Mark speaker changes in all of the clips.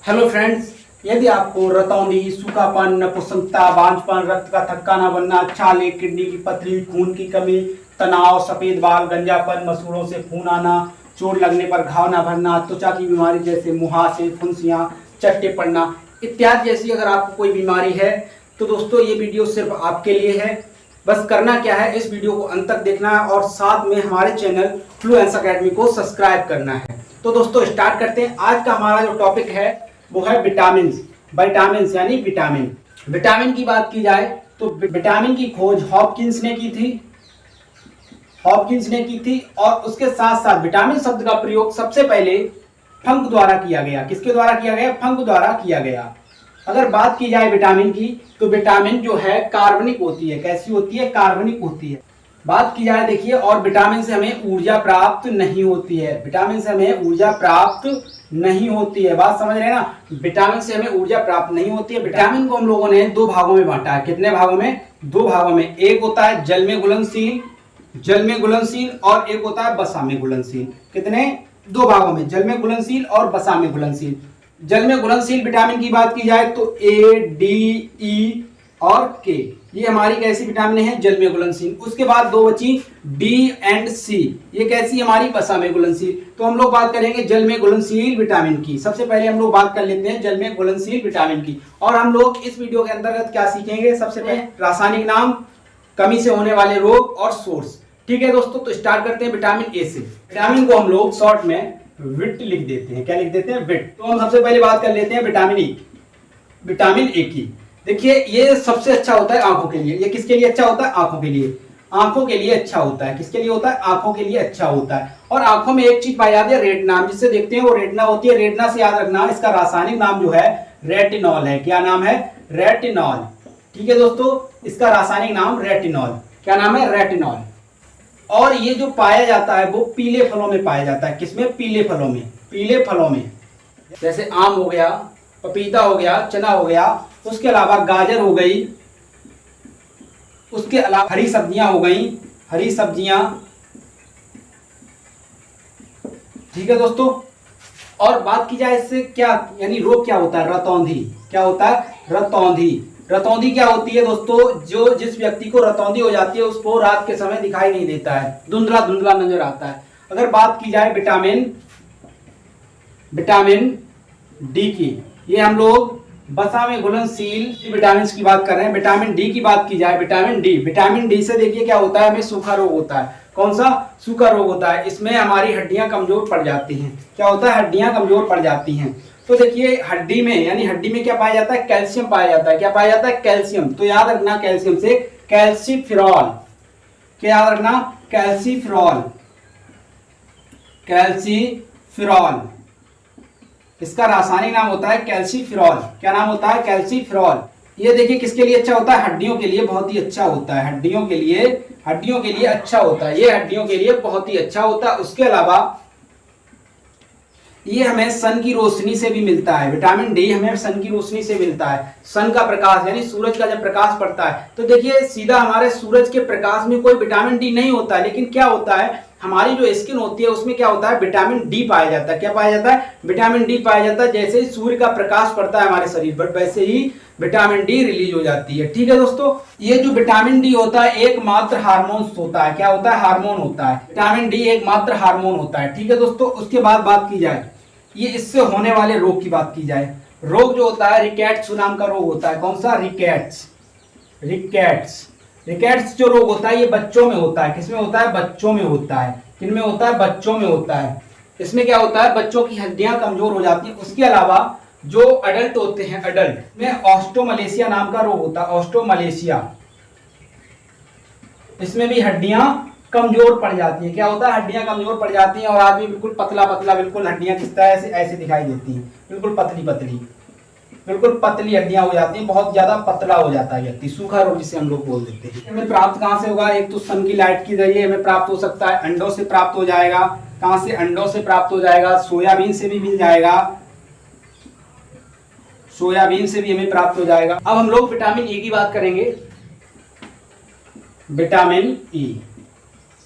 Speaker 1: Hello friends, यदि आपको रतौंधी, सूखापन, नपुंसकता, बांझपन, रक्त का थक्का न बनना, छाले, किडनी की पथरी, खून की कमी, तनाव, सफेद बाल, गंजापन, मसूड़ों से खून आना, चोट लगने पर घाव न भरना, त्वचा की बीमारी जैसे मुहासे, फुंसियां, चट्टे पड़ना इत्यादि जैसी अगर आपको कोई बीमारी है तो दोस्तों ये वीडियो सिर्फ आपके लिए है। बस करना क्या है, इस वीडियो को अंत तक देखना है और साथ में हमारे चैनल फ्लुएंस एकेडमी को सब्सक्राइब करना है। तो दोस्तों स्टार्ट करते हैं। आज का हमारा जो टॉपिक है वो है विटामिन यानी विटामिन की बात की जाए तो विटामिन की खोज हॉपकिंस ने की थी और उसके साथ साथ विटामिन शब्द का प्रयोग सबसे पहले फंक द्वारा किया गया। किसके द्वारा किया गया? फंक द्वारा किया गया। अगर बात की जाए विटामिन की तो विटामिन जो है कार्बनिक होती है। कैसी होती है? कार्बनिक होती है। बात की जाए देखिए, और विटामिन से हमें ऊर्जा प्राप्त नहीं होती है। विटामिन से हमें ऊर्जा प्राप्त नहीं होती है। बात समझ रहे हैं ना? विटामिन से हमें ऊर्जा प्राप्त नहीं होती है। विटामिन को हम लोगों ने दो भागों में बांटा है। कितने भागों में? दो भागों में। एक होता है जल में घुलनशील और एक होता है वसा में घुलनशील। कितने? दो भागों में, जल में घुलनशील और वसा में घुलनशील। जल में घुलनशील विटामिन की बात की जाए तो ए, डी, ई और के, ये हमारी कैसी विटामिन है? जल में घुलनशील। उसके बाद दो बची डी एंड सी, ये कैसी? हमारी वसा में घुलनशील। तो हम लोग बात करेंगे जल में घुलनशील विटामिन की। सबसे पहले हम लोग बात कर लेते हैं जल में घुलनशील विटामिन की। और हम लोग इस वीडियो के अंतर्गत क्या सीखेंगे? सबसे पहले रासायनिक नाम, कमी से होने वाले रोग और सोर्स। ठीक है दोस्तों, तो स्टार्ट करते हैं विटामिन ए से। विटामिन को हम लोग शॉर्ट में विट लिख देते हैं। क्या लिख देते हैं? विट। तो हम सबसे पहले बात कर लेते हैं विटामिन ए की। देखिए, ये सबसे अच्छा होता है आंखों के लिए। ये किसके लिए अच्छा होता है? आंखों के लिए। आंखों के लिए अच्छा होता है। किसके लिए होता है? आंखों के लिए अच्छा होता है। और आंखों में एक चीज पाई जाती है, रेटिना। जिससे देखते हैं वो रेटिना होती है। रेटिना से याद रखना, इसका रासायनिक नाम जो है रेटिनॉल है। क्या नाम है? रेटिनॉल। ठीक है दोस्तों, इसका रासायनिक नाम रेटिनॉल। क्या नाम है? रेटिनॉल। और ये जो पाया जाता है वो पीले फलों में पाया जाता है। किसमें? पीले फलों में। जैसे आम हो गया, पपीता हो गया, चना हो गया, उसके अलावा गाजर हो गई, उसके अलावा हरी सब्जियां हो गई, हरी सब्जियां। ठीक है दोस्तों, और बात की जाए इससे क्या यानी रोग क्या होता है? रतौंधी। क्या होता है? रतौंधी क्या होती है दोस्तों? जिस व्यक्ति को रतौंधी हो जाती है उसको रात के समय दिखाई नहीं देता है, धुंधला धुंधला नजर आता है। अगर बात की जाए विटामिन डी की, ये हम लोग वसा में घुलनशील विटामिन की बात कर रहे हैं। विटामिन डी की बात की जाए, विटामिन डी से देखिए क्या होता है? हमें सूखा रोग होता है। कौन सा? सूखा रोग होता है। इसमें हमारी हड्डियां कमजोर पड़ जाती हैं। क्या होता है? हड्डियां कमजोर पड़ जाती हैं। तो देखिए, हड्डी में क्या पाया जाता है? कैल्शियम पाया जाता है। क्या पाया जाता है? कैल्शियम। तो याद रखना कैल्शियम से कैल्सीफेरॉल। क्या याद रखना? कैल्सीफेरॉल। इसका रासायनिक नाम होता है कैल्सीफेरॉल। क्या नाम होता है? कैल्सीफेरॉल। ये देखिए किसके लिए अच्छा होता है? हड्डियों के लिए बहुत ही अच्छा होता है। हड्डियों के लिए अच्छा होता है। ये हड्डियों के लिए बहुत ही अच्छा होता है। उसके अलावा ये हमें सन की रोशनी से भी मिलता है। विटामिन डी हमें सन की रोशनी से मिलता है। सन का प्रकाश यानी सूरज का जब प्रकाश पड़ता है तो देखिए सीधा हमारे सूरज के प्रकाश में कोई विटामिन डी नहीं होता है, लेकिन क्या होता है? हमारी जो स्किन होती है उसमें क्या होता है? विटामिन डी पाया जाता है। क्या पाया जाता है? विटामिन डी पाया जाता है। जैसे ही सूर्य का प्रकाश पड़ता है हमारे शरीर पर, वैसे ही विटामिन डी रिलीज हो जाती है। ठीक है दोस्तों, ये जो विटामिन डी होता है एकमात्र हार्मोन होता है। क्या होता है? हार्मोन होता है। विटामिन डी एकमात्र हार्मोन होता है। ठीक है दोस्तों, उसके बाद बात की जाए ये इससे होने वाले रोग की बात की जाए। रोग जो होता है रिकेट्स नाम का रोग होता है। कौन सा? रिकेट्स जो रोग होता है ये बच्चों में होता है। किसमें होता है? बच्चों में होता है। किनमें होता है? बच्चों में होता है। इसमें क्या होता है? बच्चों की हड्डियां कमजोर हो जाती हैं। उसके अलावा जो अडल्ट होते हैं, अडल्ट में ऑस्टोमलेशिया नाम का रोग होता है। ऑस्टोमलेशिया, इसमें भी हड्डियां कमजोर पड़ जाती है। क्या होता है? हड्डियां कमजोर पड़ जाती हैं और आदमी बिल्कुल पतला बिल्कुल हड्डियां किस तरह से ऐसे दिखाई देती हैं, बिल्कुल पतली हड्डियां हो जाती हैं। बहुत ज्यादा पतला हो जाता है व्यक्ति। सूखा रोग जिसे हम लोग बोल देते हैं। हमें प्राप्त कहां से होगा? एक तो सन की लाइट के जरिए हमें प्राप्त हो सकता है, अंडों से प्राप्त हो जाएगा। कहां से? अंडों से प्राप्त हो जाएगा। सोयाबीन से भी मिल जाएगा, सोयाबीन से भी हमें प्राप्त हो जाएगा। अब हम लोग विटामिन ई की बात करेंगे।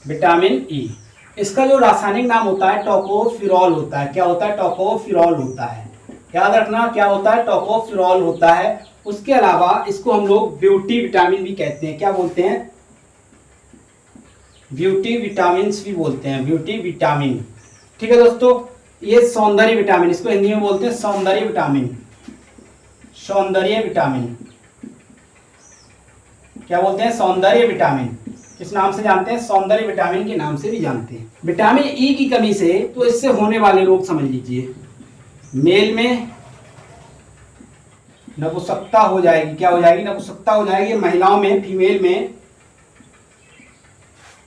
Speaker 1: विटामिन ई, इसका जो रासायनिक नाम होता है टोकोफिरॉल होता है। क्या होता है? टोकोफिरॉल होता है। याद रखना क्या होता है, टोकोफेरोल होता है। उसके अलावा इसको हम लोग ब्यूटी विटामिन भी कहते हैं। क्या बोलते हैं? ब्यूटी विटामिन भी बोलते हैं, ब्यूटी विटामिन। ठीक है दोस्तों, ये सौंदर्य विटामिन, इसको हिंदी में बोलते हैं सौंदर्य विटामिन। सौंदर्य विटामिन क्या बोलते हैं? सौंदर्य विटामिन। किस नाम से जानते हैं? सौंदर्य विटामिन के नाम से भी जानते हैं। विटामिन ई की कमी से तो इससे होने वाले रोग समझ लीजिए। मेल में नपुंसकता हो जाएगी। क्या हो जाएगी? नपुंसकता हो जाएगी। महिलाओं में,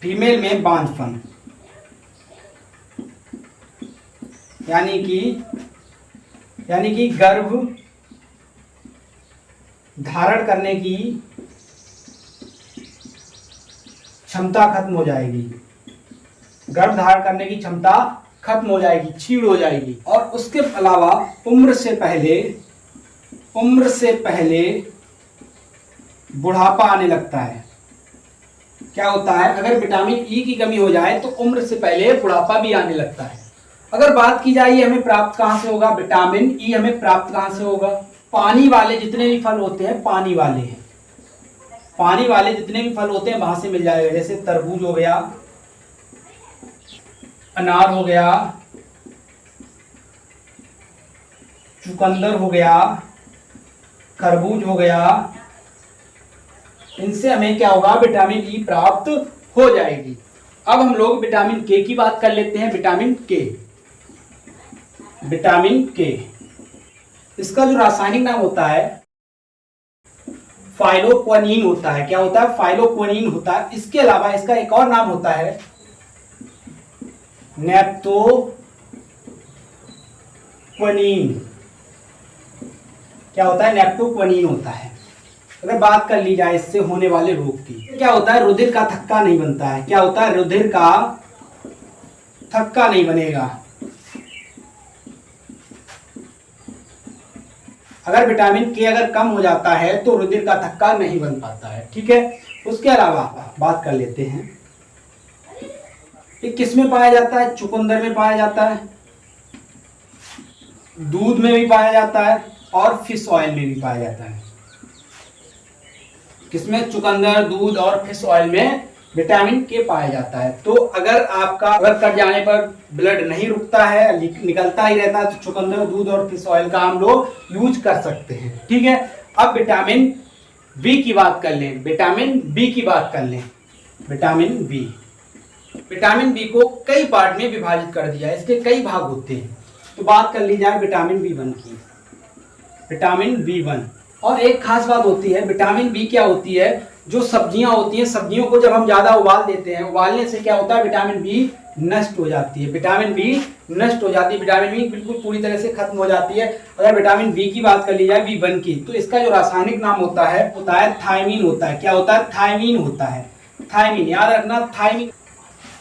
Speaker 1: फीमेल में बांझपन, यानी कि गर्भ धारण करने की क्षमता खत्म हो जाएगी। गर्भ धारण करने की क्षमता खत्म हो जाएगी, छीड़ हो जाएगी। और उसके अलावा उम्र से पहले बुढ़ापा आने लगता है। क्या होता है? अगर विटामिन ई की कमी हो जाए तो उम्र से पहले बुढ़ापा भी आने लगता है। अगर बात की जाए ये हमें प्राप्त कहाँ से होगा? विटामिन ई हमें प्राप्त कहाँ से होगा? पानी वाले जितने भी फल होते हैं, पानी वाले जितने भी फल होते हैं वहां से मिल जाएगा। जैसे तरबूज हो गया, अनार हो गया, चुकंदर हो गया, खरबूज हो गया, इनसे हमें क्या होगा? विटामिन ई प्राप्त हो जाएगी। अब हम लोग विटामिन के की बात कर लेते हैं। विटामिन के इसका जो रासायनिक नाम होता है फाइलोक्विनिन होता है। क्या होता है? फाइलोक्विनिन होता है। इसके अलावा इसका एक और नाम होता है नेप्टोक्विनिन। क्या होता है? नेप्टोक्विनिन होता है। अगर बात कर ली जाए इससे होने वाले रोग की, क्या होता है? रुधिर का थक्का नहीं बनता है। क्या होता है? रुधिर का थक्का नहीं बनेगा। अगर विटामिन के अगर कम हो जाता है तो रुधिर का थक्का नहीं बन पाता है। ठीक है, उसके अलावा बात कर लेते हैं ये किस में पाया जाता है? चुकंदर में पाया जाता है, दूध में भी पाया जाता है और फिश ऑयल में भी पाया जाता है। किसमें? चुकंदर, दूध और फिश ऑयल में विटामिन के पाया जाता है। तो अगर कर जाने पर ब्लड नहीं रुकता है, निकलता ही रहता है, तो चुकंदर, दूध और फिश ऑयल का हम लोग यूज कर सकते हैं। ठीक है, अब विटामिन बी की बात कर लें। विटामिन बी को कई पार्ट में विभाजित कर दिया है, इसके कई भाग होते हैं। तो बात कर ली जाए विटामिन बी1 की। विटामिन बी1 और एक खास बात होती है, विटामिन बी क्या होती है? जो सब्जियां होती हैं, सब्जियों को जब हम ज्यादा उबाल देते हैं, उबालने से क्या होता है? विटामिन बी नष्ट हो जाती है। विटामिन बी बिल्कुल पूरी तरह से खत्म हो जाती है। अगर विटामिन बी की बात कर ली जाए, बी1 की, तो इसका जो रासायनिक नाम होता है थायमीन होता है। क्या होता है? थायमीन होता है। थायमीन, याद रखना, थायमीन।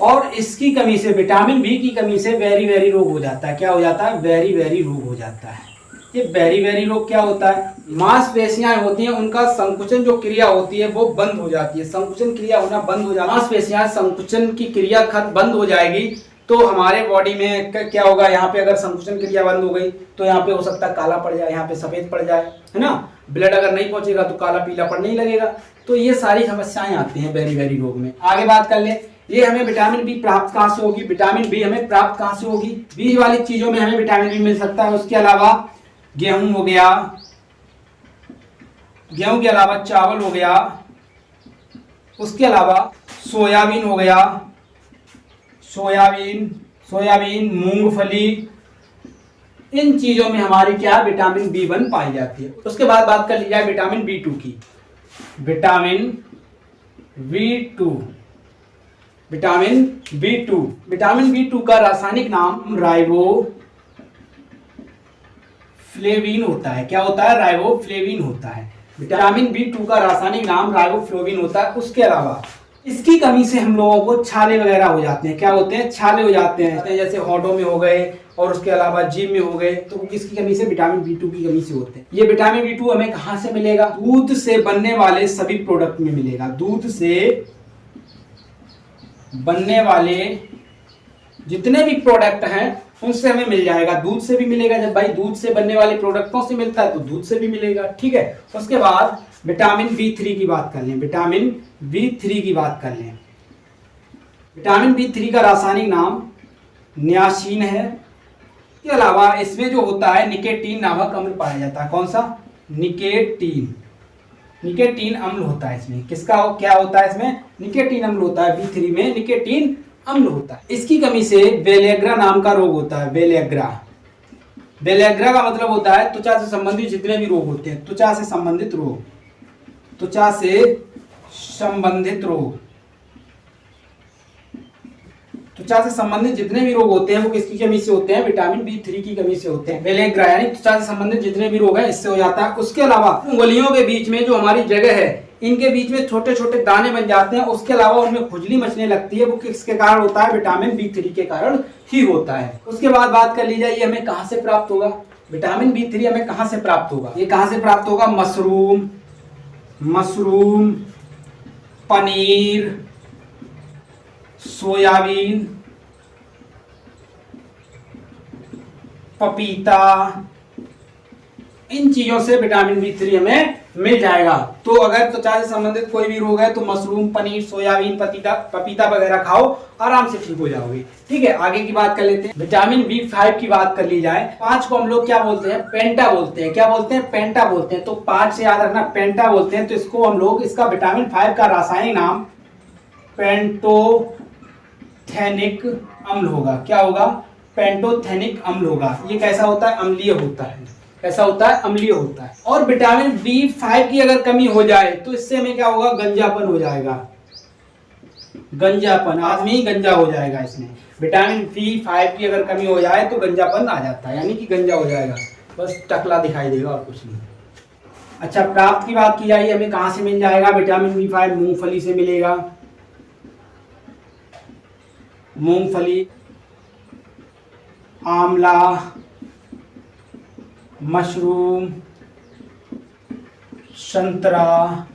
Speaker 1: और इसकी कमी से, विटामिन बी की कमी से वेरी रोग हो जाता है। क्या हो जाता है? वेरी रोग हो जाता है। ये वेरी रोग क्या होता है? मांसपेशियां होती हैं, उनका संकुचन जो क्रिया होती है वो बंद हो जाती है। संकुचन क्रिया होना बंद हो जाती है। मांसपेशियां संकुचन की क्रिया बंद हो जाएगी तो हमारे बॉडी में क्या होगा? यहाँ पे अगर संकुचन क्रिया बंद हो गई तो यहाँ पे हो सकता है काला पड़ जाए, यहाँ पे सफेद पड़ जाए, है ना। ब्लड अगर नहीं पहुंचेगा तो काला पीला पड़ नहीं लगेगा। तो ये सारी समस्याएं आती हैं वेरी रोग में। आगे बात कर ले, ये हमें विटामिन बी प्राप्त कहाँ से होगी? विटामिन बी हमें प्राप्त कहाँ से होगी? बी वाली चीजों में हमें विटामिन बी मिल सकता है। उसके अलावा गेहूं हो गया, गेहूं के अलावा चावल हो गया, उसके अलावा सोयाबीन हो गया, सोयाबीन, मूंगफली, इन चीजों में हमारी क्या? विटामिन बी1 पाई जाती है। उसके बाद बात कर ली जाए विटामिन बी2 की। विटामिन बी2 का रासायनिक नाम राइबोफ्लेविन होता है। क्या होता है? राइबोफ्लेविन होता है। विटामिन बी2 का रासायनिक नाम राइबोफ्लेविन होता है। उसके अलावा इसकी कमी से हम लोगों को छाले वगैरह हो जाते हैं। क्या होते हैं? छाले हो जाते हैं, जैसे होठों में हो गए और उसके अलावा जीभ में हो गए। तो किसकी कमी से? विटामिन बी2 की कमी से होते हैं। ये विटामिन बी2 हमें कहाँ से मिलेगा? दूध से बनने वाले सभी प्रोडक्ट में मिलेगा। दूध से बनने वाले जितने भी प्रोडक्ट हैं उनसे हमें मिल जाएगा। दूध से भी मिलेगा, जब भाई दूध से बनने वाले प्रोडक्टों से मिलता है तो दूध से भी मिलेगा, ठीक है। उसके बाद विटामिन B3 की बात कर लें, विटामिन B3 की बात कर लें। विटामिन B3 का रासायनिक नाम नियासिन है। इसके अलावा इसमें जो होता है निकेटीन नामक अम्ल पाया जाता है। कौन सा? निकेटीन। निकेटीन अम्ल होता है इसमें। किसका क्या होता है इसमें? निकेटीन अम्ल होता है। B3 में निकेटीन अम्ल होता है। इसकी कमी से बेलेग्रा नाम का रोग होता है। बेलेग्रा, बेलेग्रा का मतलब होता है त्वचा से संबंधित जितने भी रोग होते हैं, त्वचा से संबंधित रोग, त्वचा से संबंधित रोग, त्वचा से संबंधित जितने भी रोग होते हैं वो किसकी कमी से होते हैं? विटामिन B3 की कमी से होते हैं। बेलेग्रा यानी त्वचा से संबंधित जितने भी रोग हैं इससे हो जाता है। उसके अलावा उंगलियों के बीच में जो हमारी जगह है, इनके बीच में छोटे छोटे दाने बन जाते हैं। उसके अलावा उनमें खुजली मचने लगती है, वो किसके कारण होता है? विटामिन B3 के कारण ही होता है। उसके बाद बात कर ली जाए ये हमें कहाँ से प्राप्त होगा? विटामिन B3 हमें कहाँ से प्राप्त होगा? ये कहाँ से प्राप्त होगा? मशरूम, मशरूम, पनीर, सोयाबीन, पपीता, इन चीजों से विटामिन B3 हमें मिल जाएगा। तो अगर त्वचा से संबंधित कोई भी रोग है तो मशरूम, पनीर, सोयाबीन, पपीता वगैरह खाओ, आराम से ठीक हो जाओगे, ठीक है। आगे की बात कर लेते हैं। विटामिन B5 की बात कर ली जाए, 5 को हम लोग क्या बोलते हैं? पेंटा बोलते हैं। क्या बोलते हैं? पेंटा बोलते हैं। तो 5 से याद रखना, पेंटा बोलते हैं। तो इसको हम लोग, इसका विटामिन 5 का रासायनिक नाम पेंटोथेनिक अम्ल होगा। क्या होगा? पेंटोथेनिक अम्ल होगा। ये कैसा होता है? अम्लीय होता है। कैसा होता है? अम्लीय होता है। और विटामिन B5 की अगर कमी हो जाए तो इससे हमें क्या होगा? गंजापन हो जाएगा। गंजापन, आदमी गंजा हो जाएगा इसमें। विटामिन B5 की अगर कमी हो जाए तो गंजापन आ जाता है, यानी कि गंजा हो जाएगा, बस टकला दिखाई देगा और कुछ नहीं। अच्छा, प्राप्त की बात की जाए हमें कहाँ से मिल जाएगा विटामिन B5? मूंगफली से मिलेगा। मूंगफली, आंवला, मशरूम, संतरा,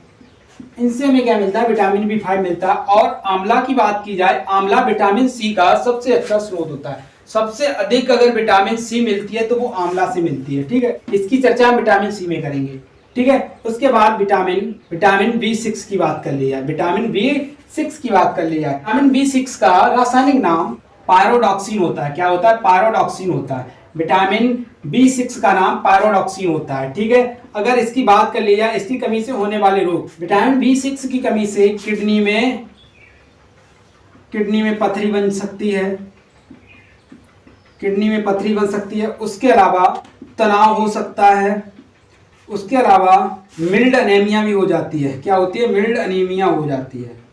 Speaker 1: इनसे हमें क्या मिलता है? विटामिन B5 मिलता है। और आंवला की बात की जाए, आंवला विटामिन C का सबसे अच्छा स्रोत होता है। सबसे अधिक अगर विटामिन C मिलती है तो वो आंवला से मिलती है, ठीक है। इसकी चर्चा हम विटामिन C में करेंगे, ठीक है। उसके बाद विटामिन B6 की बात कर ली जाए। विटामिन B6 की बात कर ली जाए। विटामिन B6 का रासायनिक नाम पायरोडॉक्सिन होता है। क्या होता है? पायरोडॉक्सिन होता है। विटामिन B6 का नाम पायरोडॉक्सिन होता है, ठीक है। अगर इसकी बात कर ली जाए, इसकी कमी से होने वाले रोग, विटामिन B6 की कमी से किडनी में पथरी बन सकती है। किडनी में पथरी बन सकती है। उसके अलावा तनाव हो सकता है। उसके अलावा मिल्ड अनीमिया भी हो जाती है। क्या होती है? मिल्ड अनीमिया हो जाती है।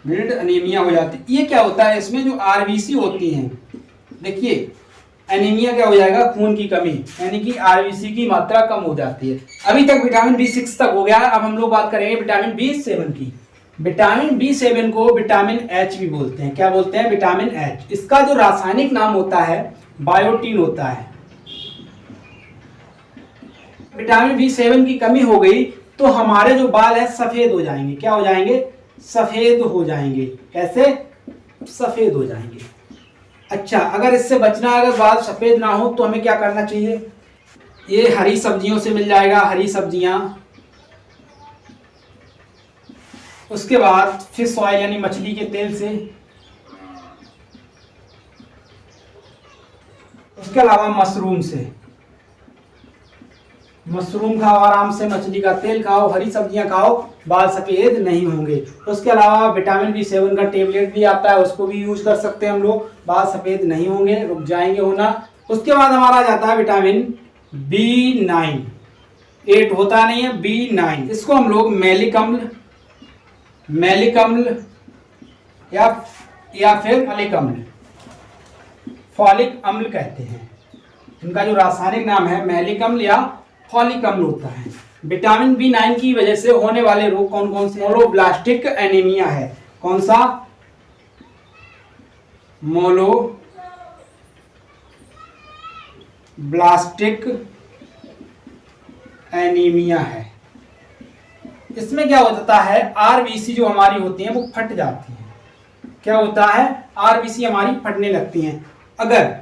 Speaker 1: मिल्ड अनीमिया हो जाती है। ये क्या होता है? इसमें जो RBC होती हैं, देखिए एनीमिया क्या हो जाएगा? खून की कमी, यानी कि RBC की मात्रा कम हो जाती है। अभी तक विटामिन B6 तक हो गया। अब हम लोग बात करेंगे विटामिन B7 की। विटामिन B7 को विटामिन H भी बोलते हैं। क्या बोलते हैं? Vitamin H। इसका जो रासायनिक नाम होता है बायोटीन होता है। विटामिन B7 की कमी हो गई तो हमारे जो बाल है सफेद हो जाएंगे। क्या हो जाएंगे? सफेद हो जाएंगे। कैसे? सफेद हो जाएंगे। अच्छा, अगर इससे बचना है, अगर बाल सफेद ना हो तो हमें क्या करना चाहिए? ये हरी सब्जियों से मिल जाएगा, हरी सब्जियां। उसके बाद फिश ऑयल यानी मछली के तेल से। उसके अलावा मशरूम से। मशरूम खाओ आराम से, मछली का तेल खाओ, हरी सब्जियां खाओ, बाल सफेद नहीं होंगे। उसके अलावा विटामिन B7 का टेबलेट भी आता है, उसको भी यूज कर सकते हैं हम लोग, बाल सफेद नहीं होंगे, रुक जाएंगे होना। उसके बाद हमारा जाता है विटामिन B9। 8 होता नहीं है, B9। इसको हम लोग मैलिक अम्ल या फिर फॉलिक अम्ल कहते हैं। इनका जो रासायनिक नाम है मैलिक अम्ल या फॉलिक अम्ल होता है। विटामिन B9 की वजह से होने वाले रोग कौन कौन से? मोलोब्लास्टिक एनीमिया है। कौन सा? मोलोब्लास्टिक एनीमिया है। इसमें क्या होता है? RBC जो हमारी होती हैं वो फट जाती हैं। क्या होता है? RBC हमारी फटने लगती हैं। अगर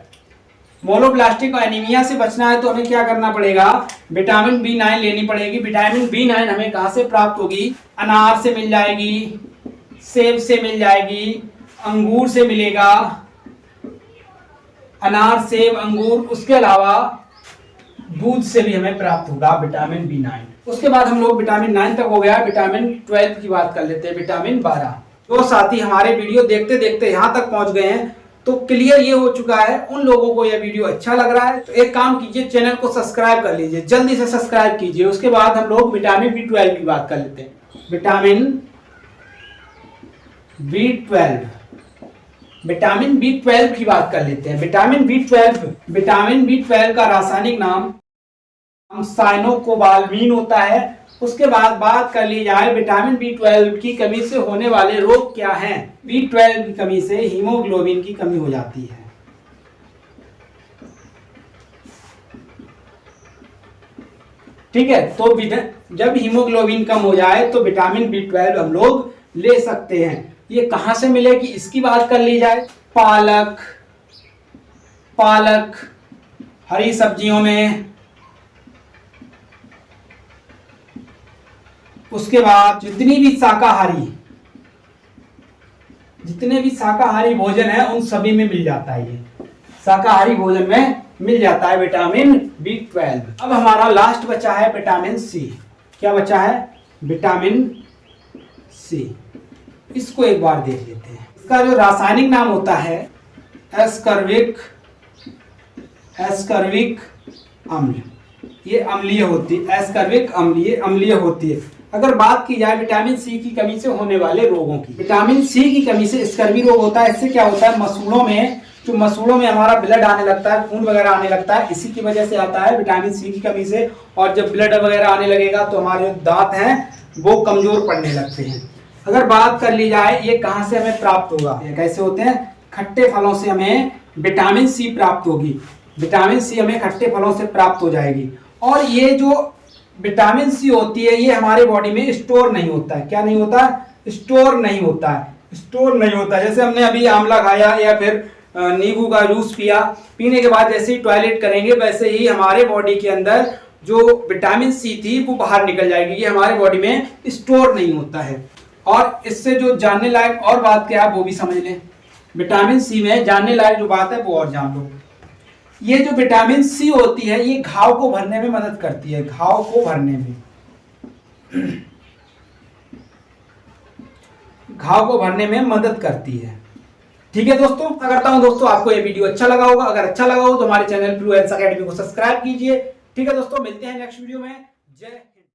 Speaker 1: मोनोप्लास्टिक और एनीमिया से बचना है तो हमें क्या करना पड़ेगा, विटामिन B9 लेनी पड़ेगी। विटामिन B9 हमें कहाँ से प्राप्त होगी, अनार से मिल जाएगी, सेब से मिल जाएगी, अंगूर से मिलेगा, अनार सेब अंगूर, उसके अलावा दूध से भी हमें प्राप्त होगा विटामिन B9। उसके बाद हम लोग विटामिन 9 तक हो गया, विटामिन 12 की बात कर लेते हैं, विटामिन 12। जो साथी हमारे वीडियो देखते देखते यहाँ तक पहुँच गए हैं तो क्लियर ये हो चुका है, उन लोगों को यह वीडियो अच्छा लग रहा है तो एक काम कीजिए, चैनल को सब्सक्राइब कर लीजिए, जल्दी से सब्सक्राइब कीजिए। उसके बाद हम लोग विटामिन B12 की बात कर लेते हैं। विटामिन B12 की बात कर लेते हैं। विटामिन B12 का रासायनिक नाम साइनोकोबाल्मीन होता है। उसके बाद बात कर ली जाए विटामिन B12 की कमी से होने वाले रोग क्या हैं। B12 की कमी से हीमोग्लोबिन की कमी हो जाती है। ठीक है, तो जब हीमोग्लोबिन कम हो जाए तो विटामिन B12 हम लोग ले सकते हैं। ये कहां से मिलेगी इसकी बात कर ली जाए, पालक, हरी सब्जियों में, उसके बाद जितने भी शाकाहारी भोजन है उन सभी में मिल जाता है। ये शाकाहारी भोजन में मिल जाता है विटामिन B12। अब हमारा लास्ट बचा है विटामिन C। क्या बचा है, विटामिन C। इसको एक बार देख लेते हैं। इसका जो रासायनिक नाम होता है एस्कर्बिक अम्ल। ये अम्लीय होती है, एस्कर्बिक अम्ल, ये अम्लीय होती है। अगर बात की जाए विटामिन C की कमी से होने वाले रोगों की, विटामिन C की कमी से स्कर्वी रोग होता है। इससे क्या होता है, मसूड़ों में हमारा ब्लड आने लगता है, खून वगैरह आने लगता है, इसी की वजह से आता है विटामिन C की कमी से। और जब ब्लड वगैरह आने लगेगा तो हमारे दांत हैं वो कमजोर पड़ने लगते हैं। अगर बात कर ली जाए ये कहाँ से हमें प्राप्त होगा, ये कैसे होते हैं, खट्टे फलों से हमें विटामिन C प्राप्त होगी। विटामिन C हमें खट्टे फलों से प्राप्त हो जाएगी। और ये जो विटामिन C होती है ये हमारे बॉडी में स्टोर नहीं होता है। क्या नहीं होता, स्टोर नहीं होता है। जैसे हमने अभी आंवला खाया या फिर नींबू का जूस पिया, पीने के बाद जैसे ही टॉयलेट करेंगे वैसे ही हमारे बॉडी के अंदर जो विटामिन C थी वो बाहर निकल जाएगी। ये हमारे बॉडी में स्टोर नहीं होता है। और इससे जो जानने लायक और बात क्या है वो भी समझ लें। विटामिन C में जानने लायक जो बात है वो और जान लो। ये जो विटामिन C होती है ये घाव को भरने में मदद करती है, घाव को भरने में मदद करती है। ठीक है दोस्तों, आशा करता हूं दोस्तों आपको ये वीडियो अच्छा लगा होगा। अगर अच्छा लगा हो तो हमारे चैनल ब्लू हेल्थ एकेडमी को सब्सक्राइब कीजिए। ठीक है दोस्तों, मिलते हैं नेक्स्ट वीडियो में। जय